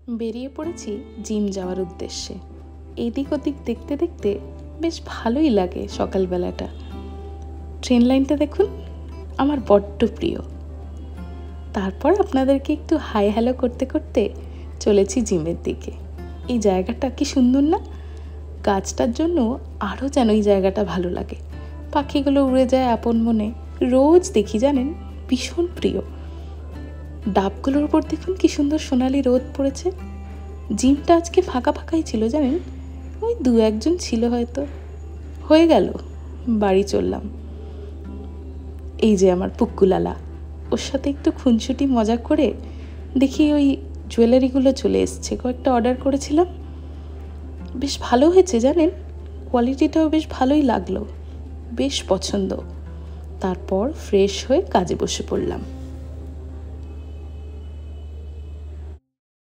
বেরিয়ে পড়েছি জিম যাওয়ার উদ্দেশ্যে। এদিক ওদিক দেখতে দেখতে বেশ ভালোই লাগে সকালবেলাটা। ট্রেন লাইনটা দেখুন, আমার বড্ড প্রিয়। তারপর আপনাদেরকে একটু হাই হ্যালো করতে করতে চলেছি জিমের দিকে। এই জায়গাটা কি সুন্দর না? গাছটার জন্য আরও যেন এই জায়গাটা ভালো লাগে। পাখিগুলো উড়ে যায় আপন মনে, রোজ দেখি জানেন, ভীষণ প্রিয়। ডাবগুলোর উপর দেখুন কি সুন্দর সোনালি রোদ পড়েছে। জিমটা আজকে ফাঁকা ফাঁকাই ছিল জানেন, ওই 2-1 জন ছিল হয়তো। হয়ে গেল, বাড়ি চললাম। এই যে আমার পুক্কুলালা, ওর সাথে একটু খুনসুটি মজা করে দেখি ওই জুয়েলারিগুলো চলে এসছে। কয়েকটা অর্ডার করেছিলাম, বেশ ভালো হয়েছে জানেন, কোয়ালিটিটাও বেশ ভালোই লাগলো, বেশ পছন্দ। তারপর ফ্রেশ হয়ে কাজে বসে পড়লাম।